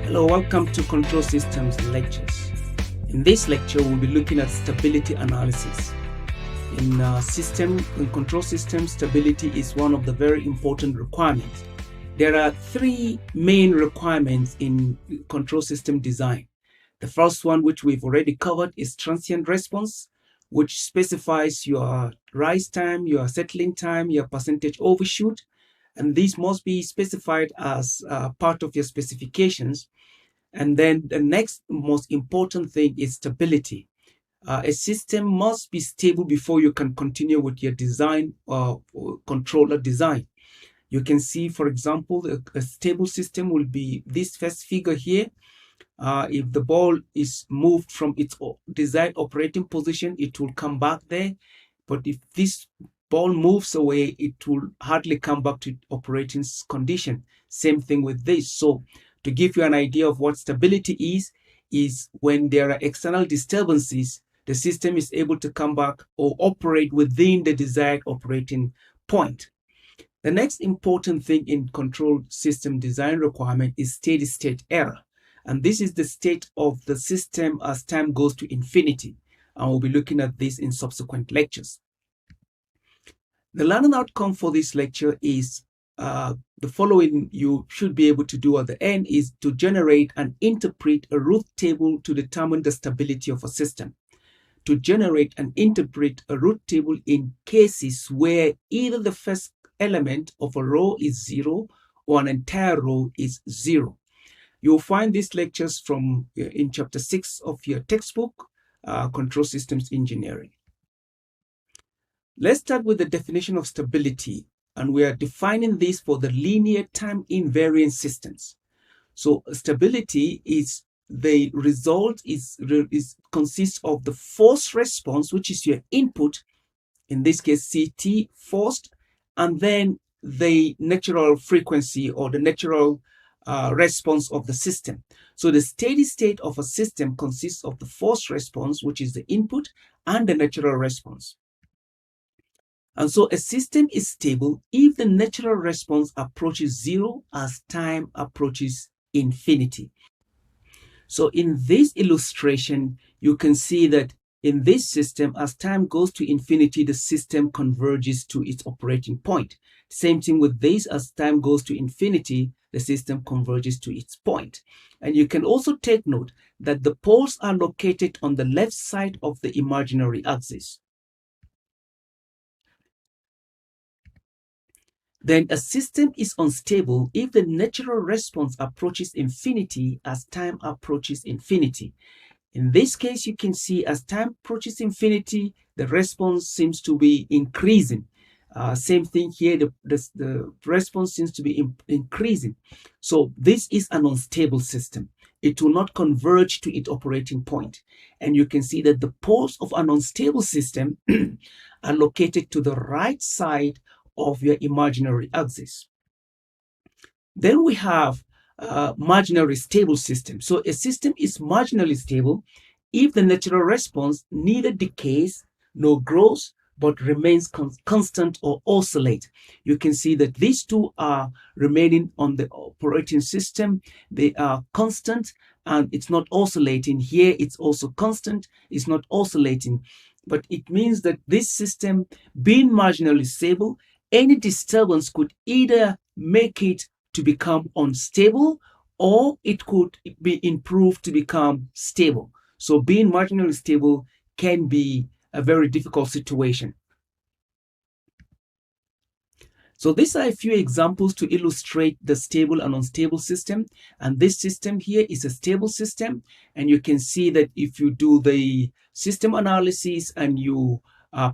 Hello, welcome to Control Systems Lectures. In this lecture, we'll be looking at stability analysis. In control systems, stability is one of the very important requirements. There are three main requirements in control system design. The first one, which we've already covered, is transient response, which specifies your rise time, your settling time, your percentage overshoot, and these must be specified as part of your specifications. And then the next most important thing is stability. A system must be stable before you can continue with your design or controller design. You can see, for example, a stable system will be this first figure here. If the ball is moved from its desired operating position, it will come back there. But if this ball moves away, it will hardly come back to operating condition. Same thing with this. So to give you an idea of what stability is when there are external disturbances, the system is able to come back or operate within the desired operating point. The next important thing in control system design requirement is steady state error. And this is the state of the system as time goes to infinity. And we'll be looking at this in subsequent lectures. The learning outcome for this lecture is the following you should be able to do at the end is to generate and interpret a Routh table to determine the stability of a system. To generate and interpret a Routh table in cases where either the first element of a row is 0 or an entire row is 0. You'll find these lectures in chapter 6 of your textbook, Control Systems Engineering. Let's start with the definition of stability, and we are defining this for the linear time invariant systems. So stability is the result consists of the force response, which is your input, in this case CT forced, and then the natural frequency or the natural response of the system. So the steady state of a system consists of the force response, which is the input, and the natural response. And so a system is stable if the natural response approaches 0 as time approaches infinity. So in this illustration, you can see that in this system, as time goes to infinity, the system converges to its operating point. Same thing with this, as time goes to infinity, the system converges to its point. And you can also take note that the poles are located on the left side of the imaginary axis. Then a system is unstable if the natural response approaches infinity as time approaches infinity. In this case, you can see as time approaches infinity, the response seems to be increasing. Same thing here, the response seems to be increasing. So this is an unstable system. It will not converge to its operating point. And you can see that the poles of an unstable system are located to the right side of your imaginary axis. Then we have marginally stable system. So a system is marginally stable if the natural response neither decays nor grows but remains constant or oscillate. You can see that these two are remaining on the operating system. They are constant and it's not oscillating. Here it's also constant, it's not oscillating. But it means that this system being marginally stable, any disturbance could either make it to become unstable or it could be improved to become stable. So being marginally stable can be a very difficult situation. So these are a few examples to illustrate the stable and unstable system. And this system here is a stable system. And you can see that if you do the system analysis and you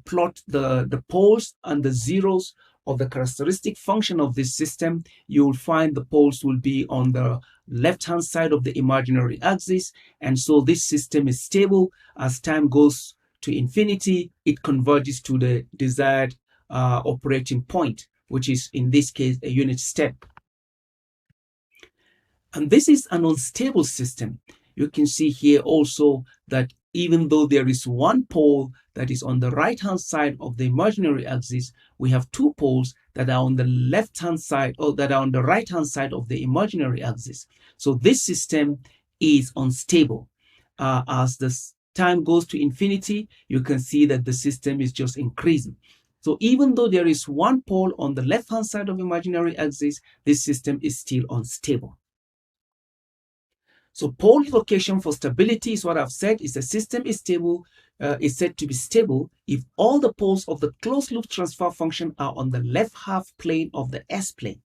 plot the poles and the zeros of the characteristic function of this system, you will find the poles will be on the left-hand side of the imaginary axis. And so this system is stable. As time goes to infinity, it converges to the desired operating point, which is in this case a unit step. And this is an unstable system. You can see here also that even though there is one pole that is on the right-hand side of the imaginary axis, we have two poles that are on the left-hand side or that are on the right-hand side of the imaginary axis. So this system is unstable. As the time goes to infinity, you can see that the system is just increasing. So even though there is one pole on the left-hand side of imaginary axis, this system is still unstable. So pole location for stability is what I've said, is the system is stable, is said to be stable if all the poles of the closed loop transfer function are on the left half plane of the S-plane.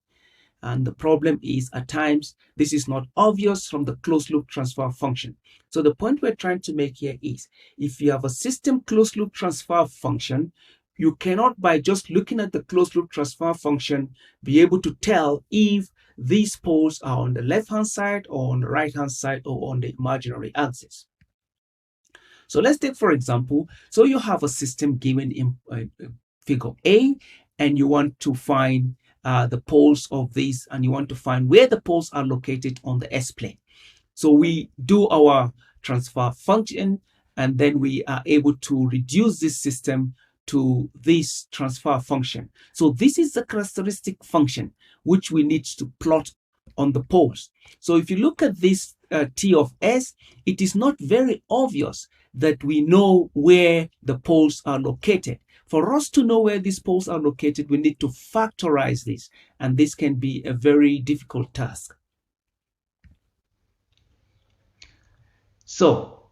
And the problem is at times this is not obvious from the closed loop transfer function. So the point we're trying to make here is if you have a system closed loop transfer function, you cannot, by just looking at the closed loop transfer function, be able to tell if these poles are on the left-hand side or on the right-hand side or on the imaginary axis. So let's take, for example, so you have a system given in figure A, and you want to find the poles of these, and you want to find where the poles are located on the S-plane. So we do our transfer function, and then we are able to reduce this system to this transfer function. So this is the characteristic function which we need to plot on the poles. So if you look at this T of S, it is not very obvious that we know where the poles are located. For us to know where these poles are located, we need to factorize this, and this can be a very difficult task. So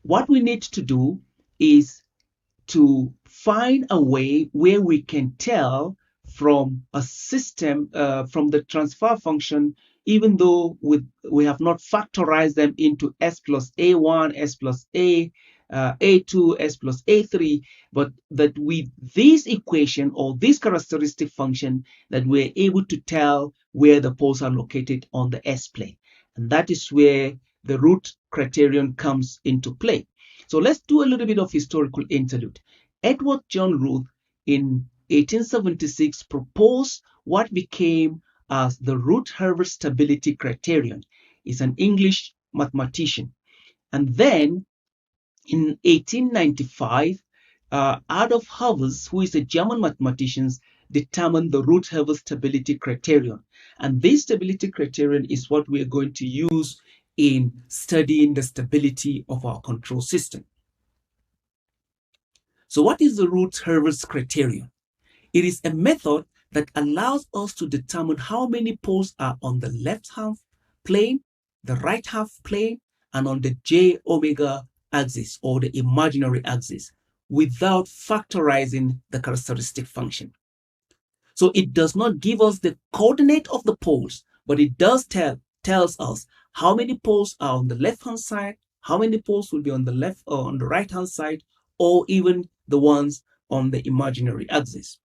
what we need to do is to find a way where we can tell from a system, from the transfer function, even though we have not factorized them into S plus A1, S plus A2, S plus A3, but that with this equation or this characteristic function that we're able to tell where the poles are located on the S-plane. And that is where the Routh criterion comes into play. So let's do a little bit of historical interlude. Edward John Routh in 1876 proposed what became as the Routh-Hurwitz stability criterion. He's an English mathematician. And then in 1895, Routh-Hurwitz, who is a German mathematician, determined the Routh-Hurwitz stability criterion. And this stability criterion is what we are going to use in studying the stability of our control system. So what is the Routh-Hurwitz criterion? It is a method that allows us to determine how many poles are on the left half plane, the right half plane, and on the j omega axis or the imaginary axis without factorizing the characteristic function. So it does not give us the coordinate of the poles, but it does tells us how many poles are on the left-hand side, how many poles will be on the left or on the right-hand side, or even the ones on the imaginary axis.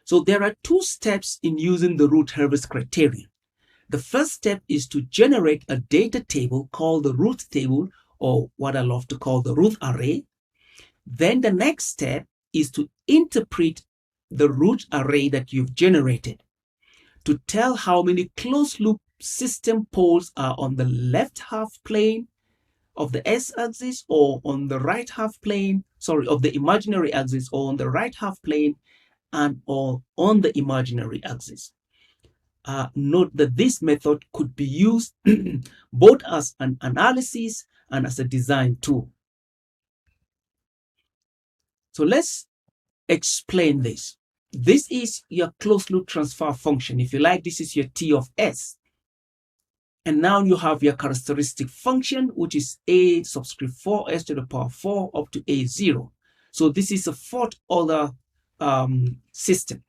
So there are two steps in using the Routh-Hurwitz criterion. The first step is to generate a data table called the Routh table, or what I love to call the Routh array. Then the next step is to interpret the Routh array that you've generated to tell how many closed loop system poles are on the left half plane of the S-axis or on the right half plane, of the imaginary axis, or on the right half plane and or on the imaginary axis. Note that this method could be used both as an analysis and as a design tool. So let's explain this. This is your closed loop transfer function. If you like, this is your T of S. And now you have your characteristic function, which is A subscript 4 S to the power 4 up to A0. So this is a fourth order system.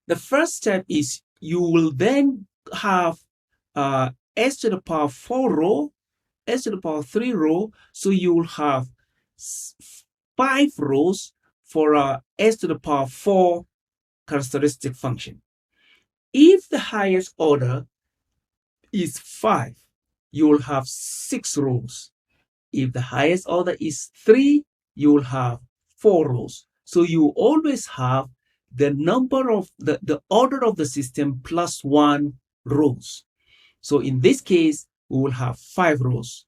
The first step is you will then have S to the power 4 row, S to the power 3 row. So you will have 5 rows for S to the power 4 characteristic function. If the highest order is 5, you will have 6 rows. If the highest order is 3, you will have 4 rows. So you always have the number of the order of the system plus 1 rows. So in this case, we will have 5 rows.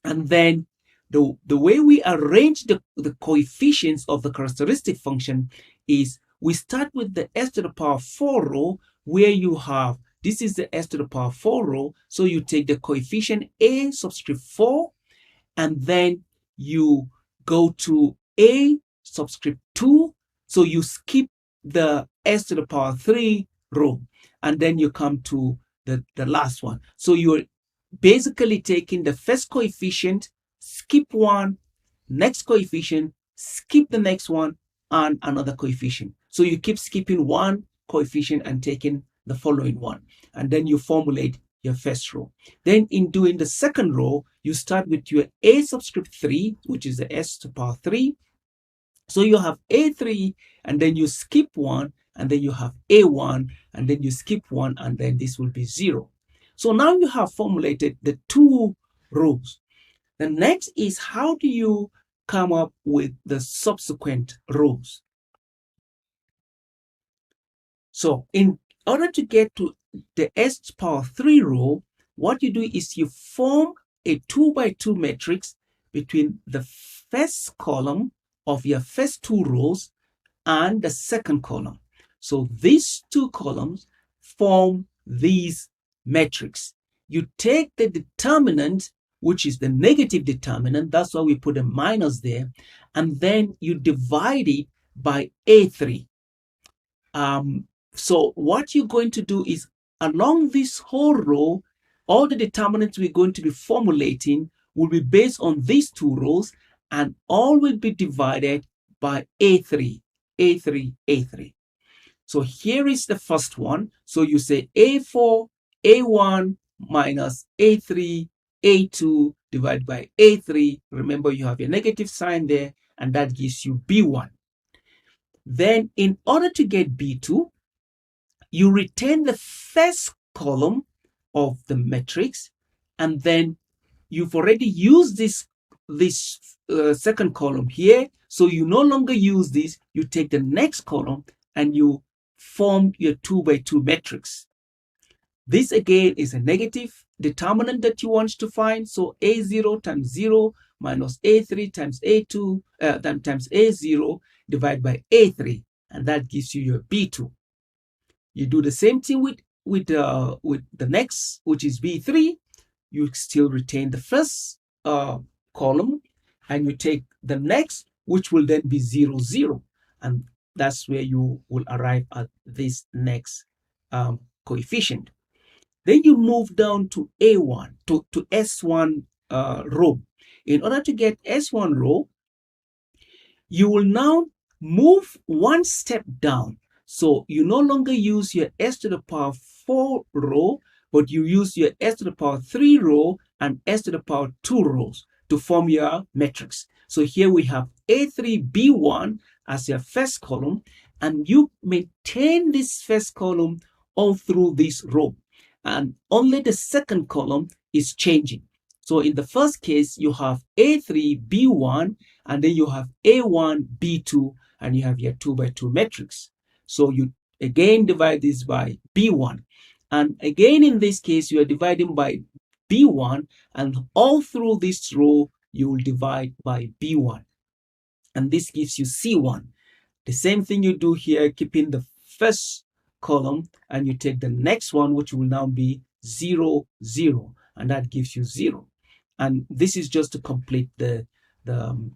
And then the way we arrange the coefficients of the characteristic function is we start with the s to the power 4 row, where you have, this is the s to the power 4 row, so you take the coefficient a subscript 4, and then you go to a subscript 2, so you skip the s to the power 3 row, and then you come to the last one. So you're basically taking the first coefficient, skip one, next coefficient, skip the next one, and another coefficient. So you keep skipping one coefficient and taking the following one, and then you formulate your first row. Then in doing the second row, you start with your a subscript 3, which is the s to the power 3. So you have a3, and then you skip one, and then you have a1, and then you skip one, and then this will be 0. So now you have formulated the two rows. The next is, how do you come up with the subsequent rows? So in order to get to the s to the power 3 row, what you do is you form a 2 by 2 matrix between the first column of your first two rows and the second column. So these two columns form these matrix. You take the determinant, which is the negative determinant, that's why we put a minus there, and then you divide it by a3. So what you're going to do is, along this whole row, all the determinants we're going to be formulating will be based on these two rows, and all will be divided by a3, a3, a3. So here is the first one. So you say a4, a1 minus a3, a2 divided by a3. Remember, you have your negative sign there, and that gives you b1. Then in order to get b2, you retain the first column of the matrix, and then you've already used this second column here, so you no longer use this. You take the next column and you form your 2 by 2 matrix. This again is a negative determinant that you want to find, so a0 times 0 minus a3 times a2 times a0 divided by a3, and that gives you your b2. You do the same thing with the next, which is b3. You still retain the first column, and you take the next, which will then be 0, 0, and that's where you will arrive at this next coefficient. Then you move down to a1, to s1 row. In order to get s1 row, you will now move one step down. So you no longer use your s to the power 4 row, but you use your s to the power 3 row and s to the power 2 rows to form your matrix. So here we have a3b1 as your first column, and you maintain this first column all through this row, and only the second column is changing. So in the first case, you have a3b1, and then you have a1b2, and you have your 2 by 2 matrix. So you again divide this by b1, and again in this case you are dividing by b1, and all through this row you will divide by b1, and this gives you c1. The same thing you do here, keeping the first column, and you take the next one, which will now be 0, 0, and that gives you 0. And this is just to complete the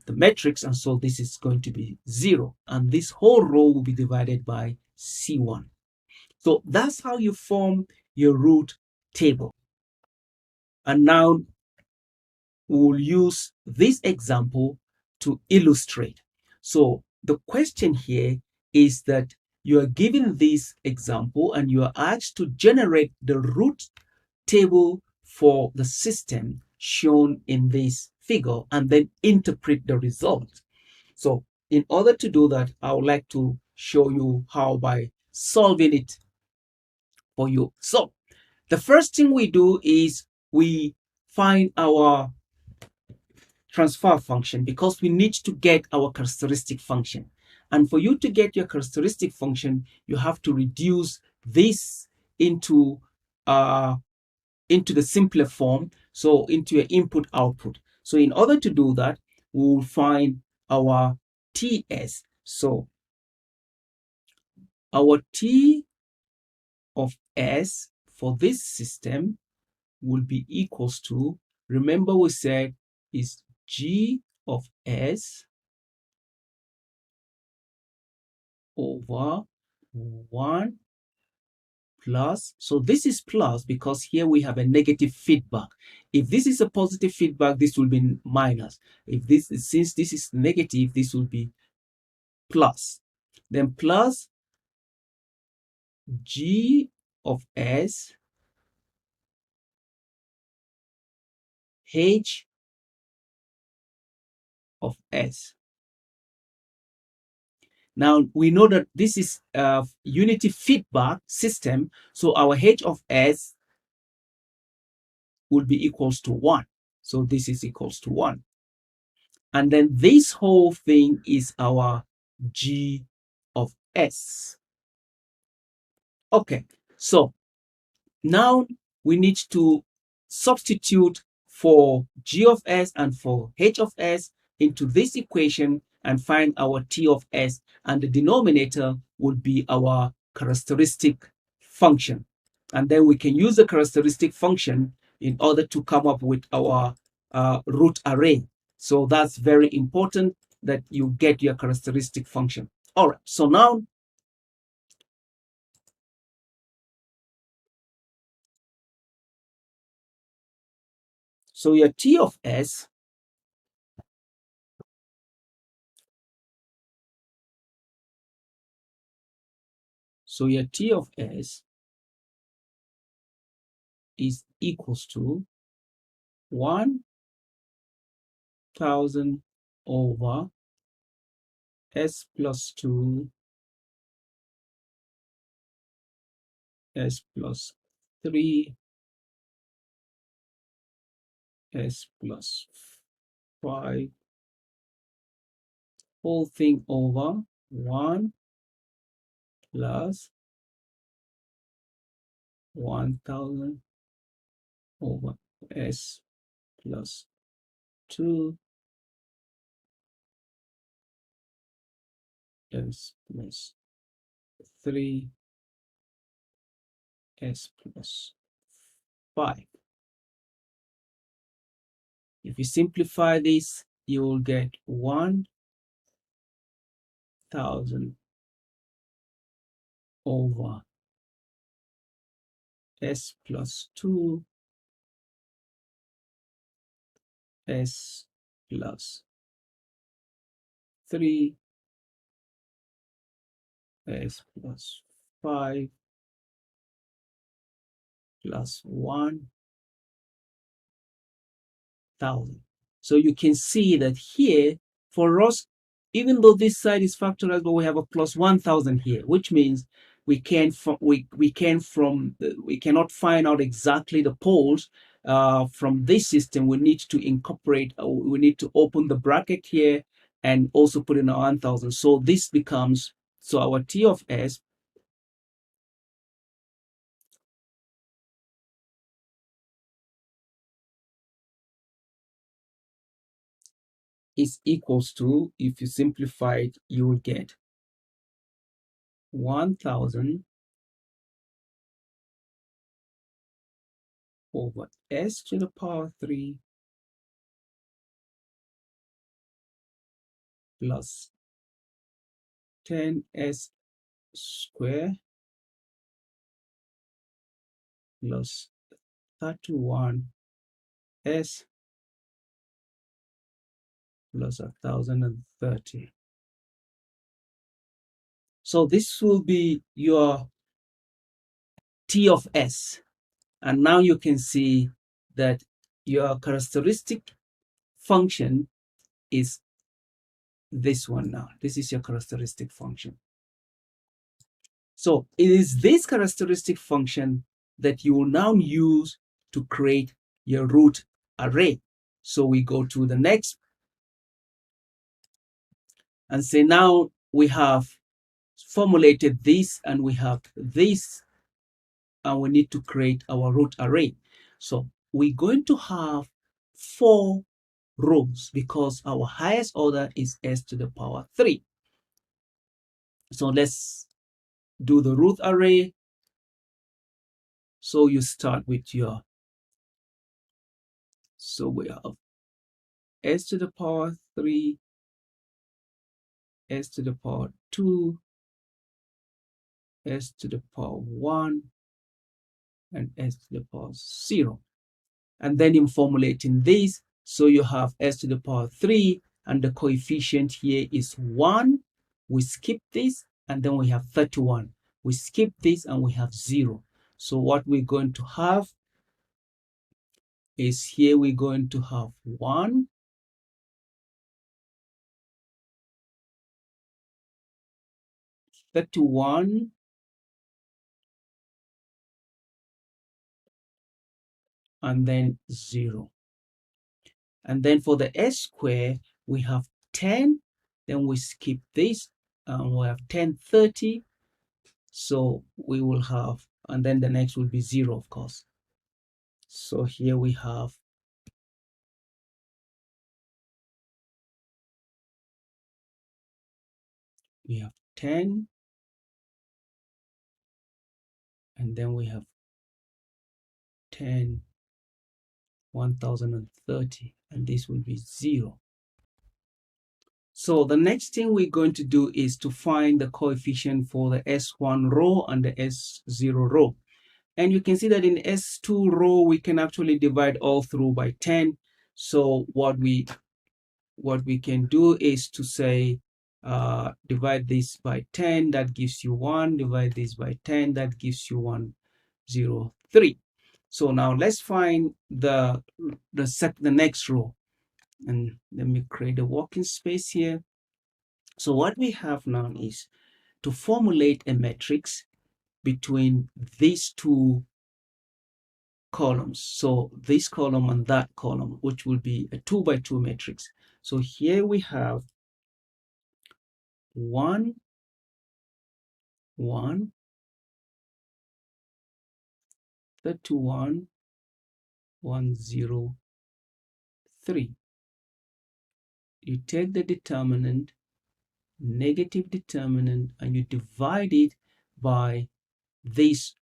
matrix, and so this is going to be 0, and this whole row will be divided by c1. So that's how you form your root table. And now we'll use this example to illustrate. So the question here is that you are given this example and you are asked to generate the root table for the system shown in this figure and then interpret the result. So in order to do that, I would like to show you how by solving it for you. So the first thing we do is we find our transfer function, because we need to get our characteristic function. And for you to get your characteristic function, you have to reduce this into the simpler form, so into your input output. So in order to do that, we will find our TS. So Our T of S for this system will be equals to, remember we said, is G of S over 1 plus, so this is plus because here we have a negative feedback. If this is a positive feedback, this will be minus. If this is, since this is negative, this will be plus. Then plus G of S H of S. Now we know that this is a unity feedback system, so our H of S would be equals to 1. So this is equals to 1. And then this whole thing is our G of S. Okay, so now we need to substitute for G of S and for H of S into this equation and find our T of S, and the denominator would be our characteristic function. And then we can use the characteristic function in order to come up with our root array. So that's very important that you get your characteristic function. All right, so now so your T of S is equals to 1000 over S plus 2 S plus 3 S plus 5 whole thing over 1 plus 1000 over S plus 2 S plus 3 S plus 5. If you simplify this, you will get 1000 over S plus 2 S plus 3 S plus 5 plus 1000. So you can see that here for us, even though this side is factorized, but we have a plus 1000 here, which means we cannot find out exactly the poles from this system. We need to incorporate, we need to open the bracket here and also put in a 1000. So this becomes, so our T of S is equals to, if you simplify it, you will get 1000 over S to the power 3 plus 10S square plus 31S plus 1030. So this will be your T of S. And now you can see that your characteristic function is this one now. This is your characteristic function. So it is this characteristic function that you will now use to create your root array. So we go to the next and say now we have formulated this and we have this and we need to create our root array. So we're going to have 4 rows because our highest order is S to the power 3. So let's do the Routh array. So you start with your, so we have s to the power 3, s to the power 2, s to the power 1, and s to the power 0. And then in formulating this, so you have s to the power 3, and the coefficient here is 1. We skip this, and then we have 31. We skip this, and we have 0. So what we're going to have is here we're going to have 1, 31, and then 0. And then for the s square, we have 10, then we skip this, and we have 10, 30. So we will have, and then the next will be 0, of course. So here we have 10, and then we have 10, 1030, and this will be 0. So the next thing we're going to do is to find the coefficient for the S1 row and the S0 row. And you can see that in S2 row, we can actually divide all through by 10. So what we can do is to say, divide this by 10, that gives you 1. Divide this by 10, that gives you 103. So now let's find the next row. And let me create a working space here. So what we have now is to formulate a matrix between these two columns. So this column and that column, which will be a 2 by 2 matrix. So here we have 1, 1, 31, 103. You take the determinant, negative determinant, and you divide it by this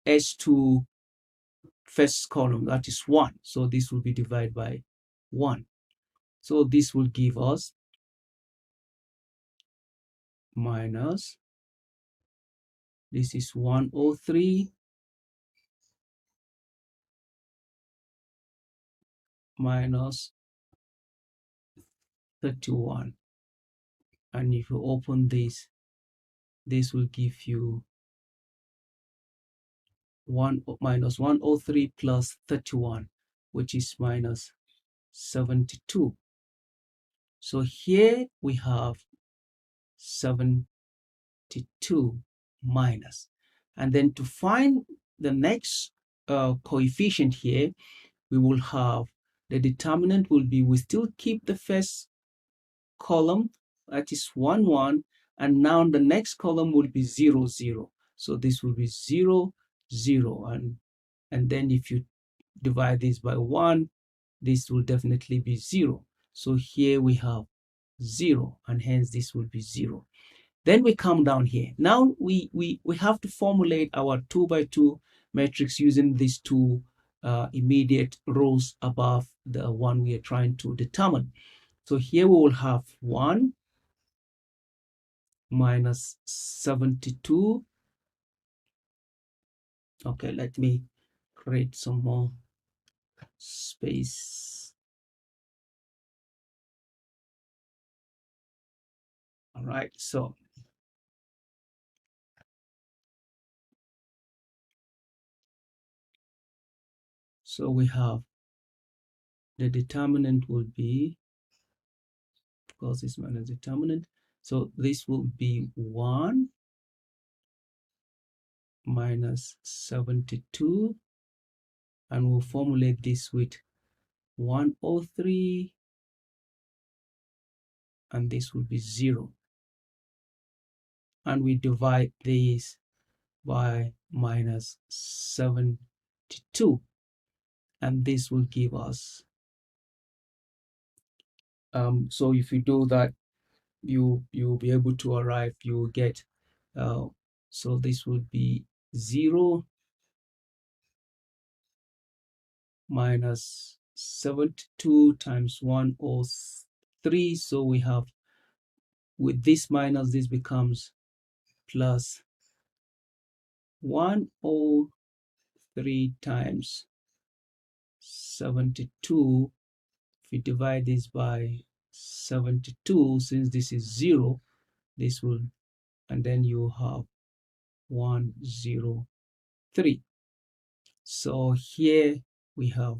S2 first column, that is 1. So this will be divided by 1. So this will give us minus, this is 103 minus 31. And if you open this, this will give you 1 minus 103 plus 31, which is minus 72. So here we have 72 minus. And then to find the next coefficient here, we will have the determinant will be, we still keep the first column, that is 1, 1, and now the next column will be 0, 0. So this will be 0, 0, and then if you divide this by 1, this will definitely be 0. So here we have 0, and hence this will be 0. Then we come down here. Now we have to formulate our 2 by 2 matrix using these two immediate rows above the one we are trying to determine. So here we will have 1 minus 72. Okay, let me create some more space. All right, so we have the determinant will be, because it's minus determinant, so this will be 1 minus 72, and we'll formulate this with 103, and this will be 0. And we divide this by minus 72, and this will give us, so if you do that, you'll be able to arrive, you'll get So this would be 0 minus 72 times 103. So we have, with this minus, this becomes plus 103 times 72. If we divide this by 72, since this is 0, this will, and then you have 103. So here we have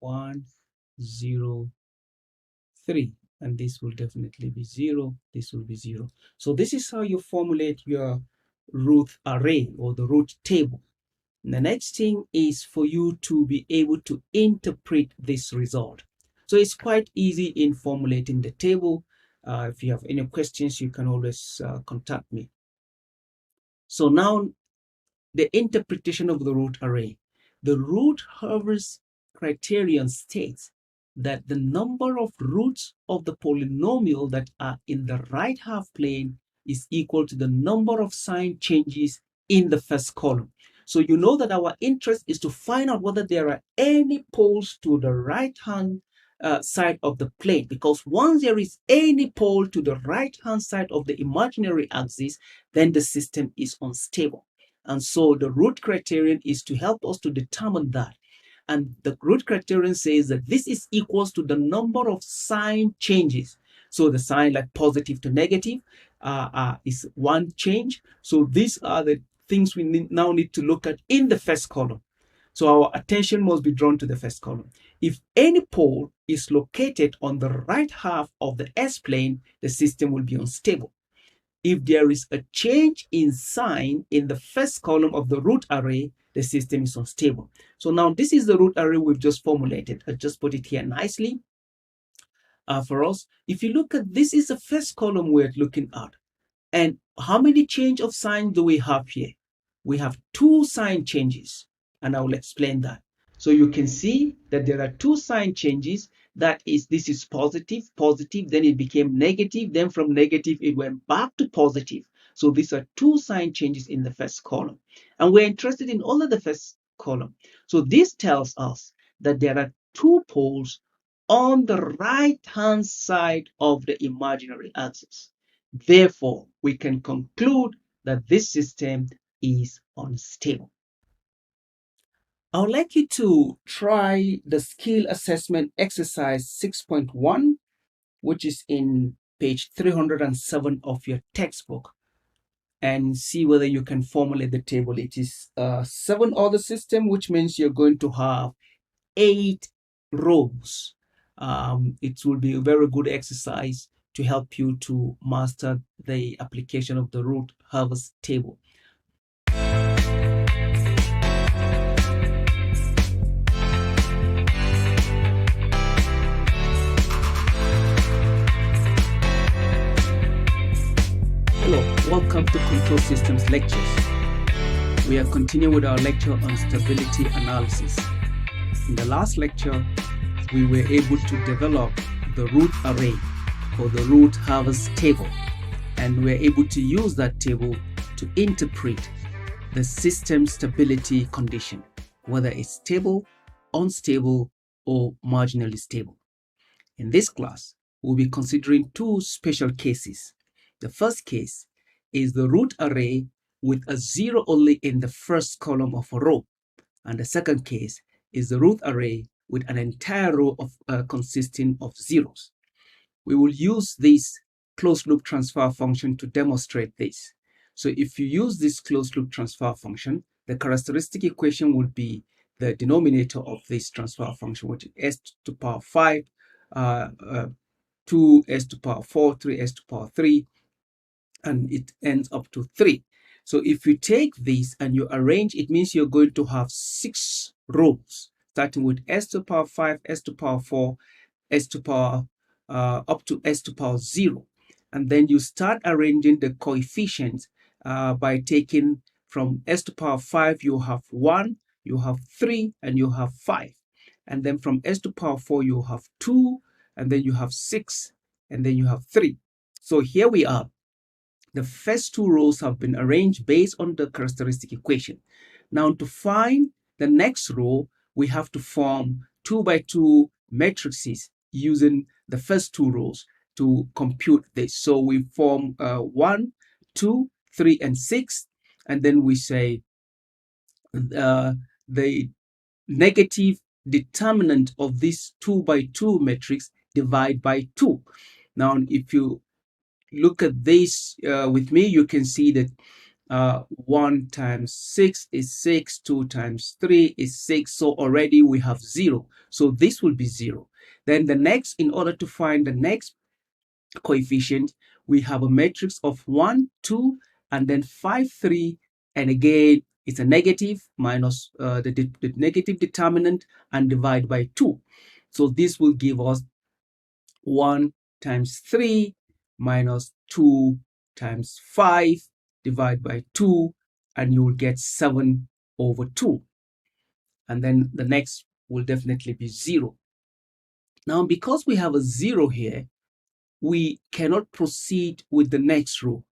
103, and this will definitely be 0. This will be 0. So this is how you formulate your Routh array or the Routh table. The next thing is for you to be able to interpret this result. So it's quite easy in formulating the table. If you have any questions, you can always contact me. So now the interpretation of the Routh array. The Routh-Hurwitz criterion states that the number of roots of the polynomial that are in the right half plane is equal to the number of sign changes in the first column. So you know that our interest is to find out whether there are any poles to the right hand side of the plane, because once there is any pole to the right hand side of the imaginary axis, then the system is unstable. And so the Routh criterion is to help us to determine that. And the Routh criterion says that this is equals to the number of sign changes. So the sign, like positive to negative, is one change. So these are the things we now need to look at in the first column. So our attention must be drawn to the first column. If any pole is located on the right half of the S-plane, the system will be unstable. If there is a change in sign in the first column of the Routh array, the system is unstable. So now this is the Routh array we've just formulated. I just put it here nicely for us. If you look at, this is the first column we're looking at. And how many change of sign do we have here? We have 2 sign changes, and I will explain that. So you can see that there are 2 sign changes. That is, this is positive, positive, then it became negative, then from negative it went back to positive. So these are 2 sign changes in the first column. And we're interested in only the first column. So this tells us that there are 2 poles on the right-hand side of the imaginary axis. Therefore, we can conclude that this system is unstable. I would like you to try the skill assessment exercise 6.1, which is in page 307 of your textbook, and see whether you can formulate the table. It is a 7-order system, which means you're going to have 8 rows. It will be a very good exercise to help you to master the application of the Routh-Hurwitz table. Hello, welcome to Control Systems Lectures. We are continuing with our lecture on stability analysis. In the last lecture, we were able to develop the Routh array or the Routh-Hurwitz table, and we were able to use that table to interpret the system stability condition, whether it's stable, unstable, or marginally stable. In this class, we'll be considering 2 special cases. The first case is the Routh array with a 0 only in the first column of a row. And the second case is the Routh array with an entire row of consisting of zeros. We will use this closed loop transfer function to demonstrate this. So if you use this closed loop transfer function, the characteristic equation would be the denominator of this transfer function, which is s to the power 5, 2s to the power 4, 3s to the power 3, and it ends up to 3. So if you take this and you arrange, it means you're going to have 6 rows, starting with s to the power 5, s to the power 4, s to the power up to s to the power 0. And then you start arranging the coefficients by taking from s to the power 5, you have 1, you have 3, and you have 5. And then from s to the power 4, you have 2, and then you have 6, and then you have 3. So here we are. the first two rows have been arranged based on the characteristic equation. Now to find the next row, we have to form 2 by 2 matrices using the first two rows to compute this. So we form 1, 2, 3, and 6, and then we say the negative determinant of this 2 by 2 matrix divide by 2. Now, if you look at this with me, you can see that 1 times 6 is 6, 2 times 3 is 6, so already we have 0. So this will be 0. Then the next, in order to find the next coefficient, we have a matrix of 1, 2, and then 5, 3, and again, it's a negative minus the negative determinant and divide by 2. So this will give us 1 times 3 minus 2 times 5 divide by 2, and you will get 7 over 2. And then the next will definitely be 0. Now, because we have a 0 here, we cannot proceed with the next row.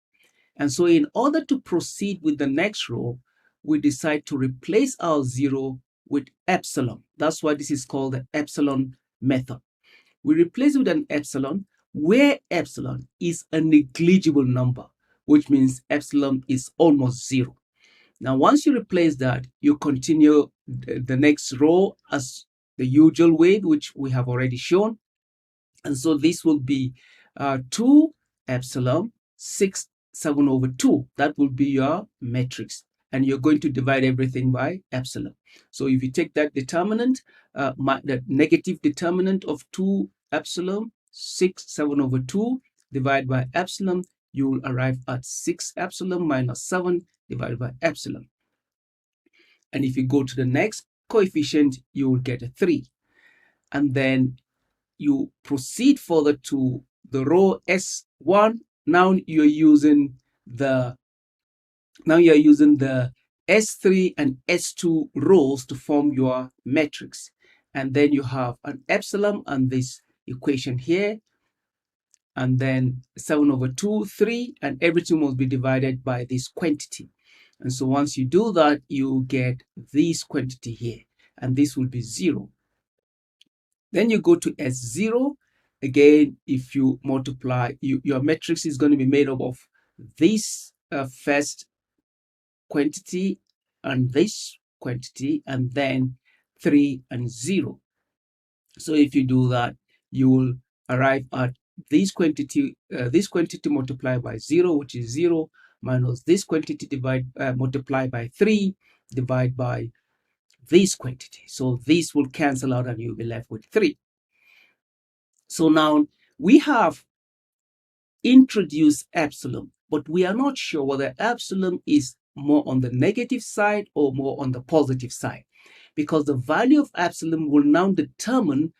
And so in order to proceed with the next row, we decide to replace our 0 with epsilon. That's why this is called the epsilon method. We replace it with an epsilon, where epsilon is a negligible number, which means epsilon is almost 0. Now, once you replace that, you continue the next row as the usual way, which we have already shown. And so this will be 2 epsilon 6, 7 over 2. That will be your matrix. And you're going to divide everything by epsilon. So if you take that determinant, the negative determinant of 2 epsilon 6, 7 over 2 divided by epsilon, you will arrive at 6 epsilon minus 7 divided by epsilon. And if you go to the next coefficient, you will get a 3. And then you proceed further to the row S1. Now you're using the S3 and S2 rows to form your matrix. And then you have an epsilon and this equation here. And then 7 over 2, 3, and everything must be divided by this quantity. And so once you do that, you get this quantity here, and this will be 0. Then you go to S0. Again, if you multiply, your matrix is going to be made up of this first quantity and this quantity, and then 3 and 0. So if you do that, you will arrive at this quantity multiplied by 0, which is 0, minus this quantity multiplied by 3 divided by this quantity. So this will cancel out and you'll be left with 3. So now we have introduced epsilon, but we are not sure whether epsilon is more on the negative side or more on the positive side, because the value of epsilon will now determine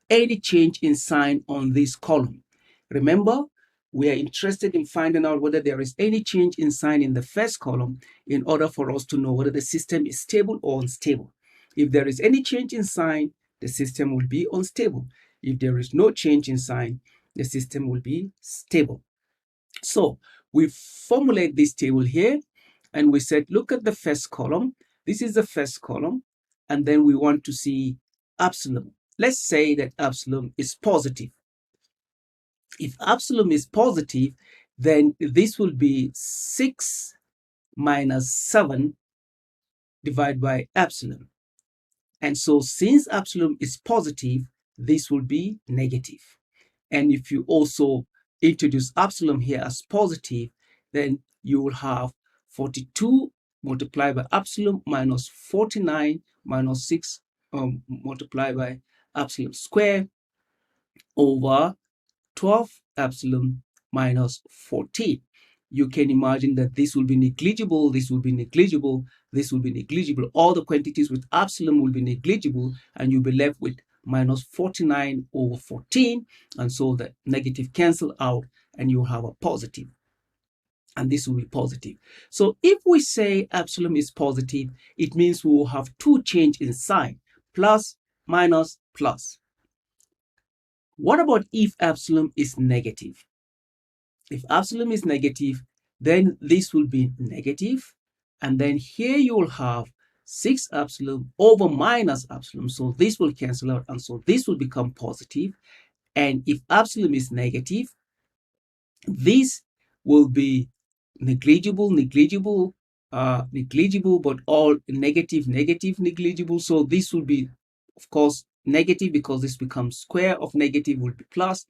any change in sign on this column. Remember, we are interested in finding out whether there is any change in sign in the first column in order for us to know whether the system is stable or unstable. If there is any change in sign, the system will be unstable. If there is no change in sign, the system will be stable. So we formulate this table here, and we said, look at the first column. This is the first column, and then we want to see epsilon. Let's say that epsilon is positive. If epsilon is positive, then this will be 6 minus 7 divided by epsilon. And so since epsilon is positive, this will be negative. And if you also introduce epsilon here as positive, then you will have 42 multiplied by epsilon minus 49 minus 6 multiplied by epsilon square over 12 epsilon minus 14. You can imagine that this will be negligible, this will be negligible, this will be negligible. All the quantities with epsilon will be negligible, and you'll be left with minus 49 over 14. And so the negative cancel out, and you'll have a positive. And this will be positive. So if we say epsilon is positive, it means we will have two change in sign, plus, minus, plus. What about if epsilon is negative? If epsilon is negative, then this will be negative, and then here you will have 6 epsilon over minus epsilon. So this will cancel out, and so this will become positive. And if epsilon is negative, this will be negligible, negligible, but all negative, negligible. So this will be, of course, negative, because this becomes square of negative will be plus,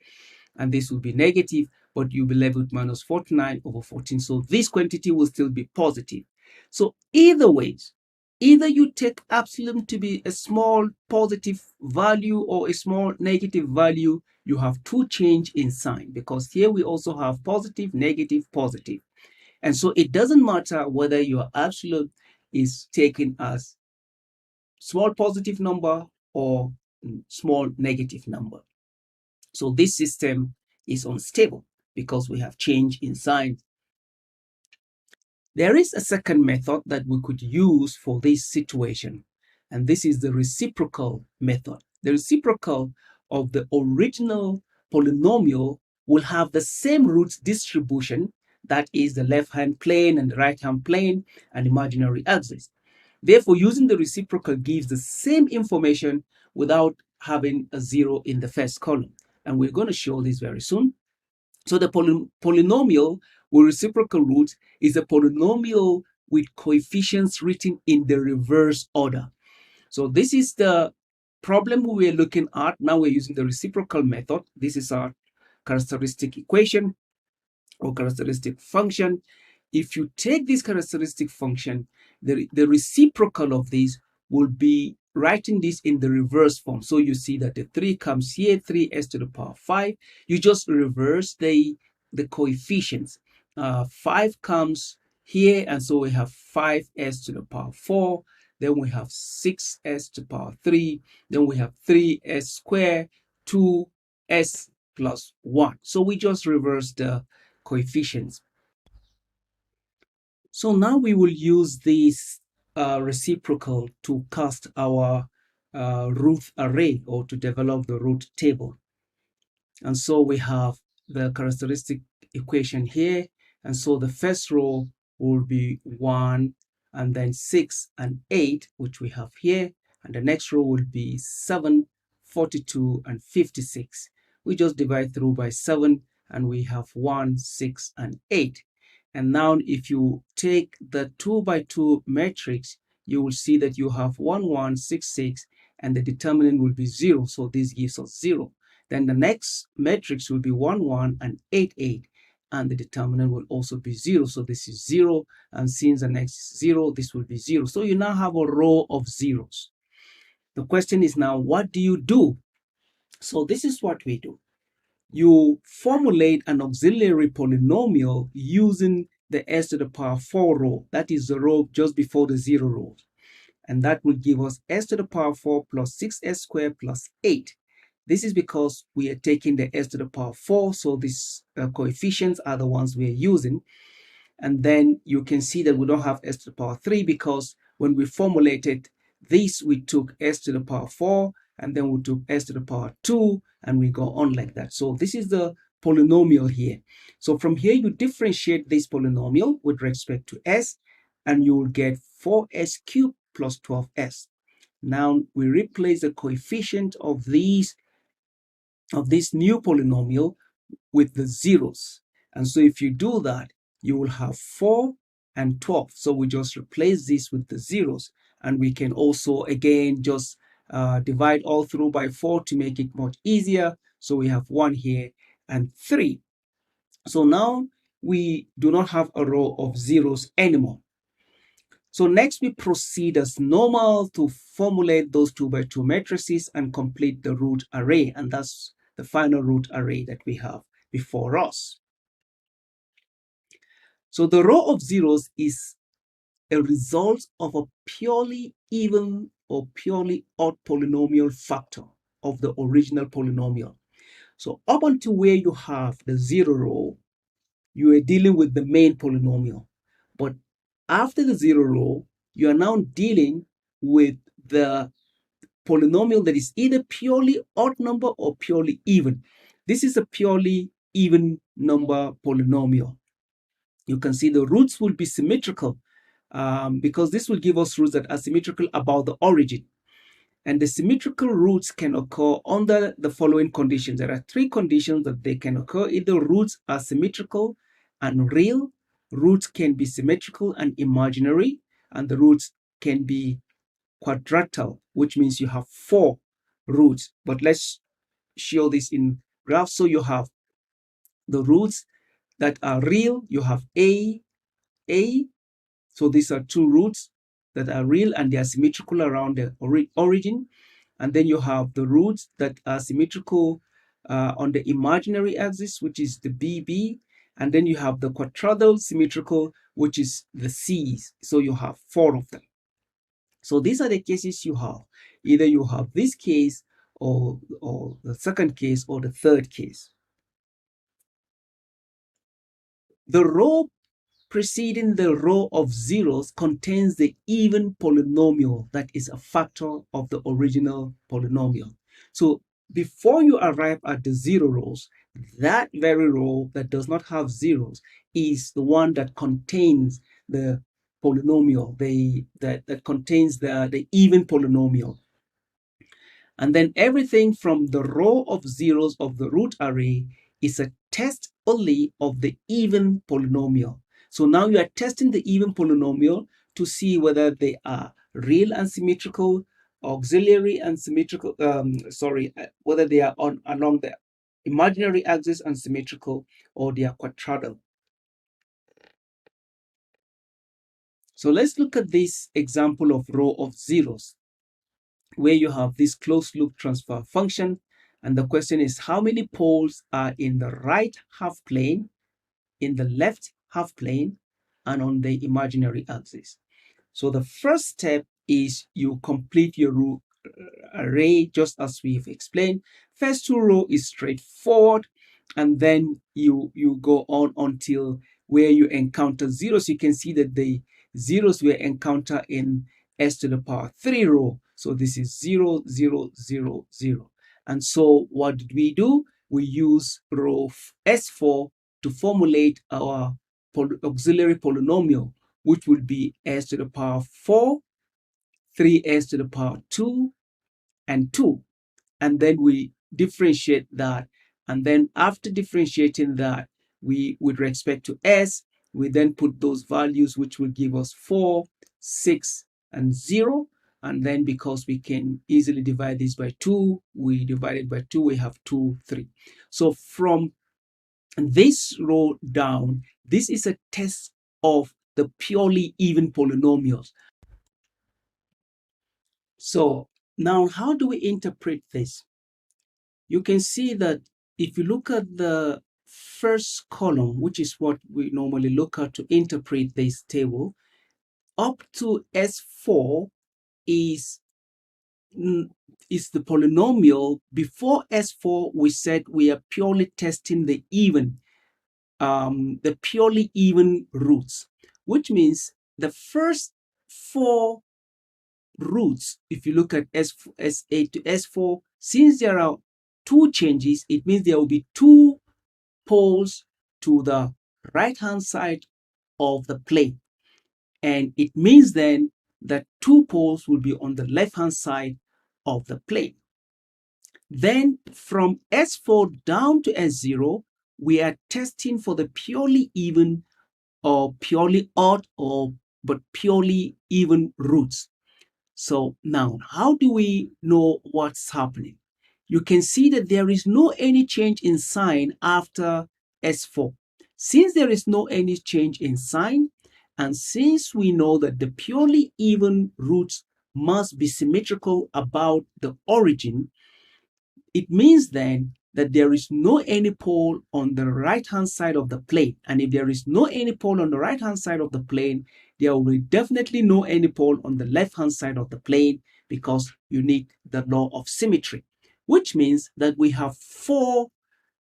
and this will be negative, but you'll be left with minus 49 over 14. So this quantity will still be positive. So either ways, either you take epsilon to be a small positive value or a small negative value, you have two change in sign, because here we also have positive, negative, positive. And so it doesn't matter whether your epsilon is taken as small positive number or small negative number. So this system is unstable because we have change in sign. There is a second method that we could use for this situation, and this is the reciprocal method. The reciprocal of the original polynomial will have the same root distribution, that is the left-hand plane and the right-hand plane and imaginary axis. Therefore, using the reciprocal gives the same information without having a zero in the first column. And we're going to show this very soon. So the polynomial with reciprocal roots is a polynomial with coefficients written in the reverse order. So this is the problem we are looking at. Now we're using the reciprocal method. This is our characteristic equation or characteristic function. If you take this characteristic function, the reciprocal of this will be writing this in the reverse form. So you see that the 3 comes here, 3s to the power 5. You just reverse the coefficients. 5 comes here, and so we have 5s to the power 4. Then we have 6s to the power 3. Then we have 3s squared, 2s plus 1. So we just reverse the coefficients. So now we will use this reciprocal to cast our Routh array, or to develop the Routh table. And so we have the characteristic equation here. And so the first row will be 1, and then 6 and 8, which we have here. And the next row will be 7, 42, and 56. We just divide through by 7, and we have 1, 6, and 8. And now if you take the 2 by 2 matrix, you will see that you have 1, 1, 6, 6, and the determinant will be 0. So this gives us 0. Then the next matrix will be 1, 1, and 8, 8. And the determinant will also be 0. So this is 0. And since the next is 0, this will be 0. So you now have a row of zeros. The question is now, what do you do? So this is what we do. You formulate an auxiliary polynomial using the s to the power 4 row. That is the row just before the 0 row. And that will give us s to the power 4 plus 6s squared plus 8. This is because we are taking the s to the power 4, so these coefficients are the ones we are using. And then you can see that we don't have s to the power 3, because when we formulated this, we took s to the power 4, and then we took s to the power 2, and we go on like that. So this is the polynomial here. So from here, you differentiate this polynomial with respect to s, and you will get 4s cubed plus 12s. Now we replace the coefficient of this new polynomial with the zeros. And so if you do that, you will have 4 and 12. So we just replace this with the zeros, and we can also again just divide all through by 4 to make it much easier. So we have 1 here and 3. So now we do not have a row of zeros anymore. So next we proceed as normal to formulate those 2 by 2 matrices and complete the Routh array, and that's the final Routh array that we have before us. So the row of zeros is a result of a purely even or purely odd polynomial factor of the original polynomial. So up until where you have the 0 row, you are dealing with the main polynomial. But after the 0 row, you are now dealing with the polynomial that is either purely odd number or purely even. This is a purely even number polynomial. You can see the roots will be symmetrical because this will give us roots that are symmetrical about the origin. And the symmetrical roots can occur under the following conditions. There are three conditions that they can occur. Either roots are symmetrical and real, roots can be symmetrical and imaginary, and the roots can be quadrilateral, which means you have 4 roots. But let's show this in graph. So you have the roots that are real. You have A. So these are 2 roots that are real and they are symmetrical around the origin. And then you have the roots that are symmetrical on the imaginary axis, which is the BB. And then you have the quadrilateral symmetrical, which is the C's. So you have 4 of them. So these are the cases you have. Either you have this case or the second case or the third case. The row preceding the row of zeros contains the even polynomial that is a factor of the original polynomial. So before you arrive at the 0 rows, that very row that does not have zeros is the one that contains the polynomial, that contains the even polynomial. And then everything from the row of zeros of the root array is a test only of the even polynomial. So now you are testing the even polynomial to see whether they are real and symmetrical, auxiliary and symmetrical, whether they are along the imaginary axis and symmetrical, or they are quadrilateral. So let's look at this example of row of zeros, where you have this closed loop transfer function. And the question is, how many poles are in the right half plane, in the left half plane, and on the imaginary axis? So the first step is you complete your array just as we've explained. First 2 rows is straightforward, and then you go on until where you encounter zeros. You can see that the zeros will encounter in s to the power 3 row. So this is 0, 0, 0, 0. And so what did we do? We use row S4 to formulate our auxiliary polynomial, which will be s to the power 4, 3s to the power 2, and 2. And then we differentiate that. And then after differentiating that, with respect to s, we then put those values, which will give us 4, 6, and 0. And then because we can easily divide this by 2, we divide it by 2, we have 2, 3. So from this row down, this is a test of the purely even polynomials. So now how do we interpret this? You can see that if you look at the first column, which is what we normally look at to interpret this table, up to S4 is the polynomial. Before S4, we said we are purely testing the purely even roots, which means the first 4 roots, if you look at S8 to S4, since there are 2 changes, it means there will be 2 poles to the right hand side of the plane. And it means then that 2 poles will be on the left hand side of the plane. Then from S4 down to S0, we are testing for the purely even or purely odd but purely even roots. So now, how do we know what's happening? You can see that there is no any change in sign after S4. Since there is no any change in sign, and since we know that the purely even roots must be symmetrical about the origin, it means then that there is no any pole on the right hand side of the plane. And if there is no any pole on the right hand side of the plane, there will be definitely no any pole on the left hand side of the plane, because you need the law of symmetry, which means that we have 4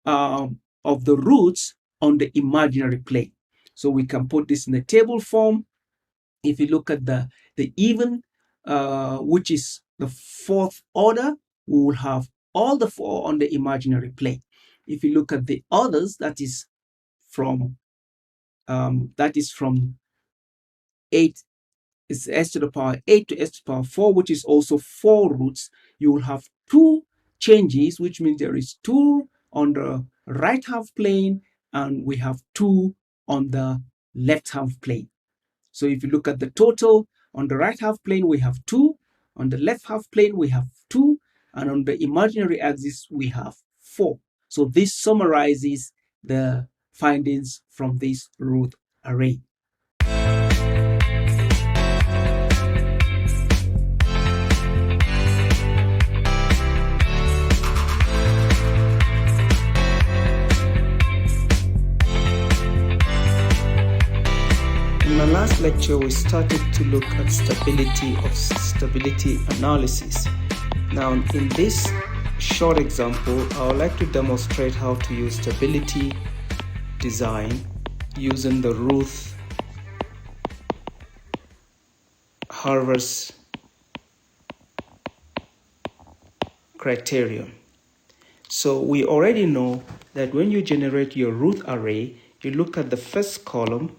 of the roots on the imaginary plane. So we can put this in the table form. If you look at the even, which is the 4th order, we will have all the 4 on the imaginary plane. If you look at the others, that is from that is from 8 is s to the power 8 to s to the power 4, which is also 4 roots, you will have 2 changes, which means there is 2 on the right half plane and we have 2 on the left half plane. So if you look at the total, on the right half plane we have 2, on the left half plane we have 2, and on the imaginary axis we have 4. So this summarizes the findings from this Routh array. In the last lecture, we started to look at stability analysis. Now, in this short example, I would like to demonstrate how to use stability design using the Routh-Hurwitz criterion. So we already know that when you generate your Routh array, you look at the first column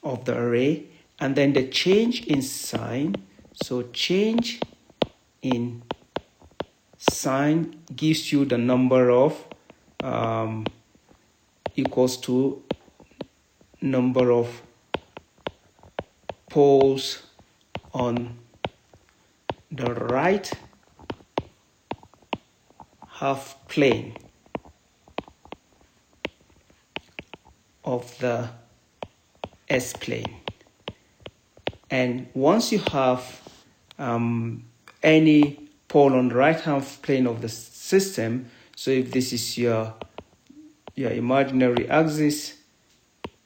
of the array and then the change in sign. So change in sign gives you the number of equals to number of poles on the right half plane of the S-plane. And once you have any pole on the right half plane of the system, so if this is your imaginary axis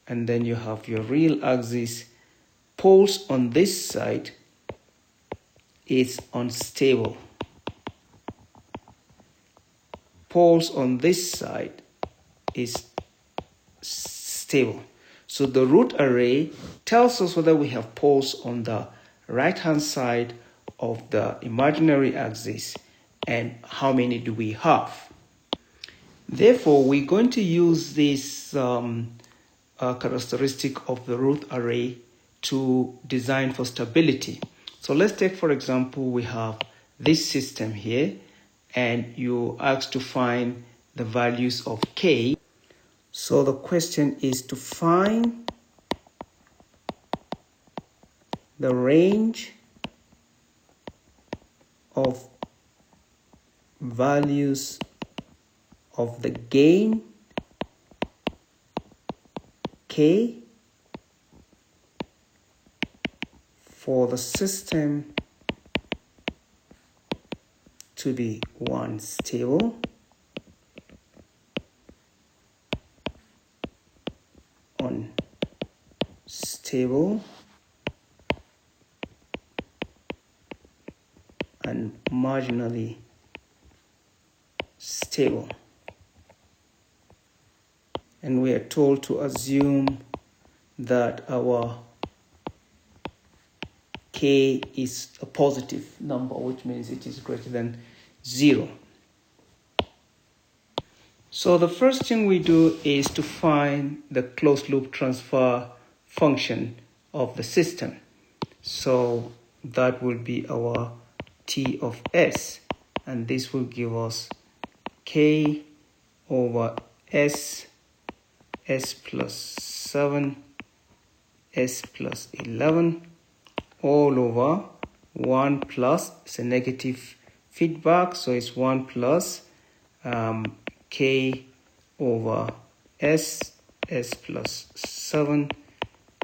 and then you have your real axis, poles on this side is unstable. Poles on this side is stable. So the Routh array tells us whether we have poles on the right-hand side of the imaginary axis and how many do we have. Therefore, we're going to use this characteristic of the Routh array to design for stability. So let's take, for example, we have this system here and you asked to find the values of k. So the question is to find the range of values of the gain k for the system to be stable, unstable, and marginally stable. And we are told to assume that our k is a positive number, which means it is greater than 0. So the first thing we do is to find the closed loop transfer function of the system. So that will be our T of S, and this will give us k over S plus 7, S plus 11, all over 1 plus, it's a negative feedback, so it's 1 plus k over S plus 7,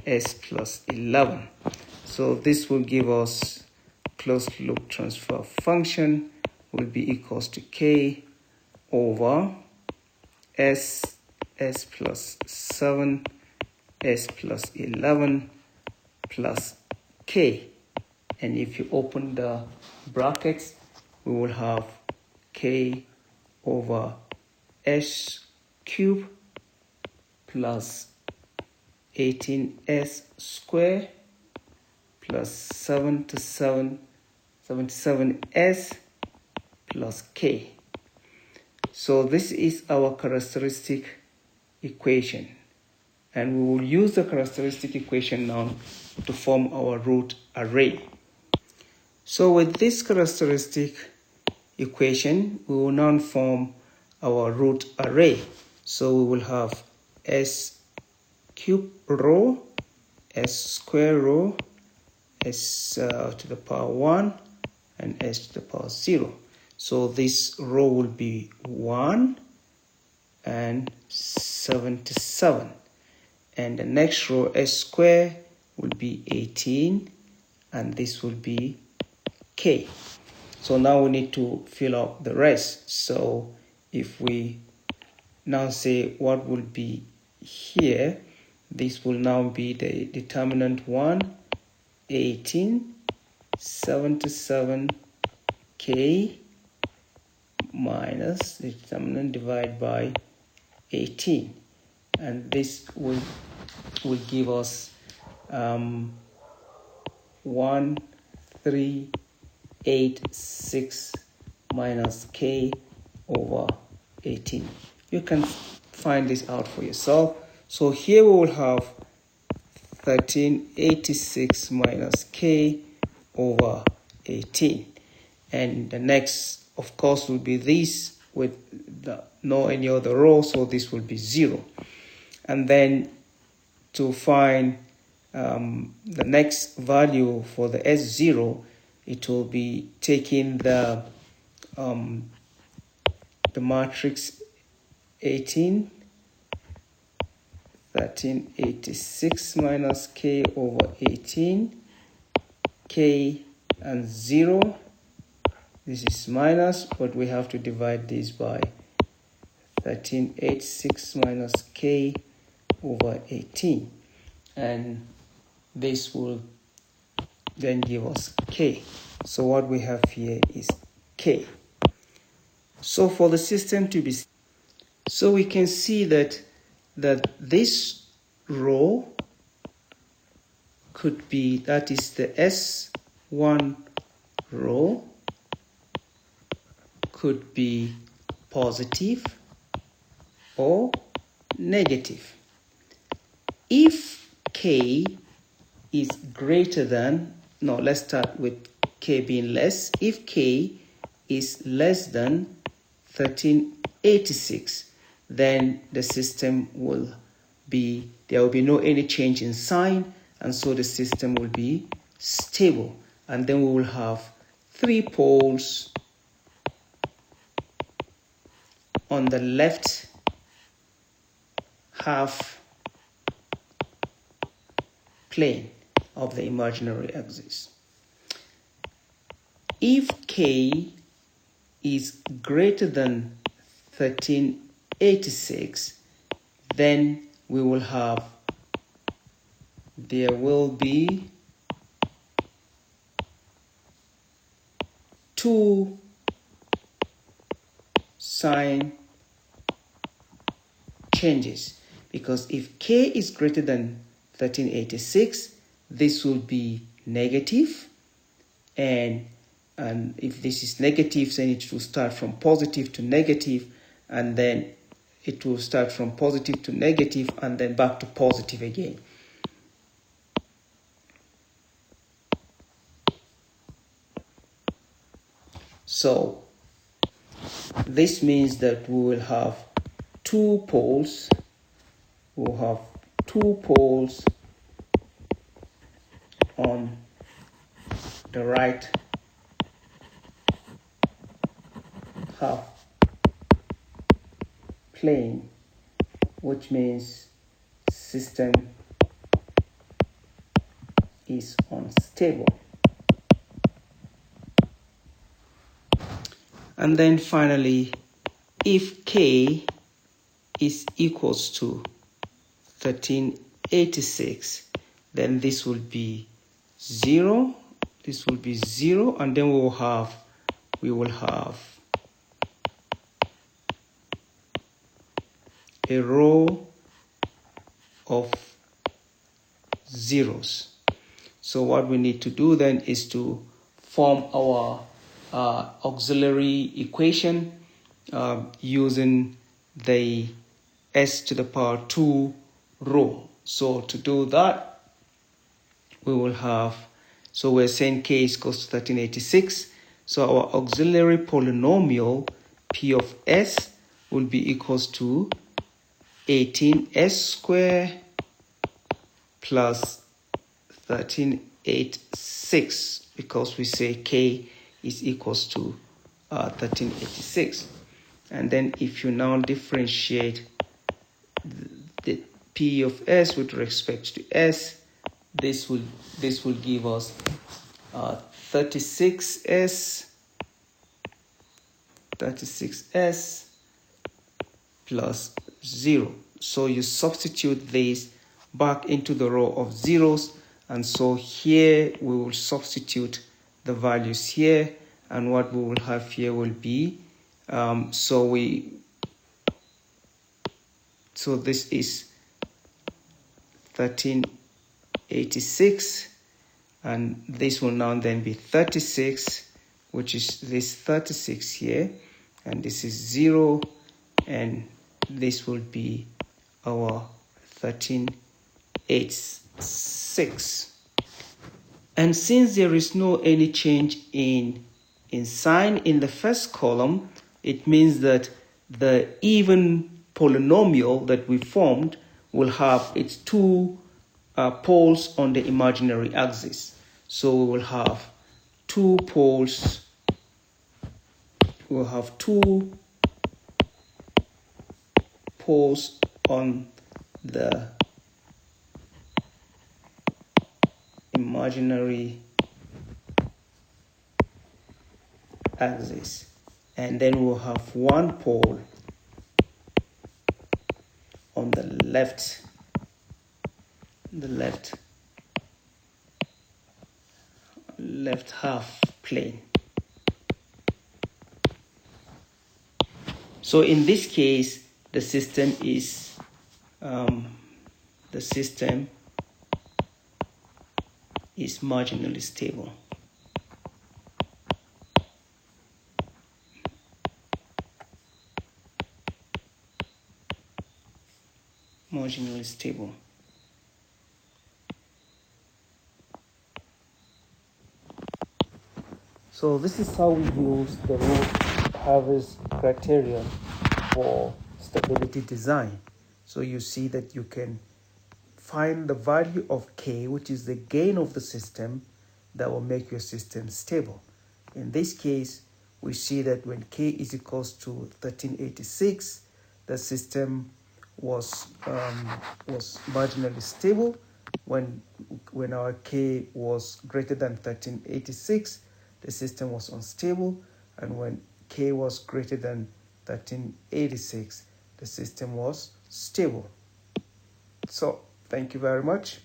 S plus 11. So this will give us closed loop transfer function will be equals to k over S plus 7, S plus 11 plus k. And if you open the brackets, we will have k over S cube plus 18s square plus 77s plus k. So this is our characteristic equation, and we will use the characteristic equation now to form our root array. So with this characteristic equation, we will now form our root array. So we will have s cube row, s square row, s to the power 1, and s to the power 0. So this row will be 1 and 77. And the next row, s square, will be 18, and this will be k. So now we need to fill up the rest. So if we now say what will be here, this will now be the determinant 1, 18, 77, k minus the determinant divided by 18. And this will give us 1386 minus k over 18. You can find this out for yourself. So here we will have 1386 minus k over 18. And the next, of course, will be this with no any other row, so this will be 0. And then to find the next value for the S0, it will be taking the matrix 18, 1386 minus k over 18, k and 0. This is minus, but we have to divide this by 1386 minus k over 18. And this will then give us k. So what we have here is k. So for the system to be, so we can see that this row could be, that is the S1 row, could be positive or negative. If k is greater than, no, let's start with k being less. If k is less than 1386, then the system will be, there will be no any change in sign, and so the system will be stable. And then we will have 3 poles on the left half plane of the imaginary axis. If k is greater than 1386, then we will have, there will be 2 sign changes, because if k is greater than 1386, this will be negative, and if this is negative, then it will start from positive to negative, and then it will start from positive to negative, and then back to positive again. So this means that we will have 2 poles. We'll have 2 poles on the right half plane, which means system is unstable. And then finally, if k is equals to 1386, then this will be 0, this will be 0, and then we will have a row of zeros. So what we need to do then is to form our auxiliary equation, using the s to the power 2 row. So to do that, we will have, so we're saying k is equal to 1386. So our auxiliary polynomial p of s will be equals to 18s squared plus 1386, because we say k is equals to 1386. And then if you now differentiate the p of s with respect to s, this will give us 36s plus 0. So you substitute this back into the row of zeros, and so here we will substitute the values here, and what we will have here will be so this is 1386, and this will now then be 36, which is this 36 here, and this is 0, and this will be our 1386. And since there is no any change in sign in the first column, it means that the even polynomial that we formed will have its two poles on the imaginary axis. So we will have two poles. We'll have two poles on the imaginary axis, and then we'll have one pole on the left half plane. So in this case, the system is marginally stable. Marginally stable. So this is how we use the Routh-Hurwitz criterion for stability design. So you see that you can find the value of k, which is the gain of the system, that will make your system stable. In this case, we see that when k is equals to 1386, the system was marginally stable. When our k was greater than 1386, the system was unstable, and when k was greater than 1386, the system was stable. So thank you very much.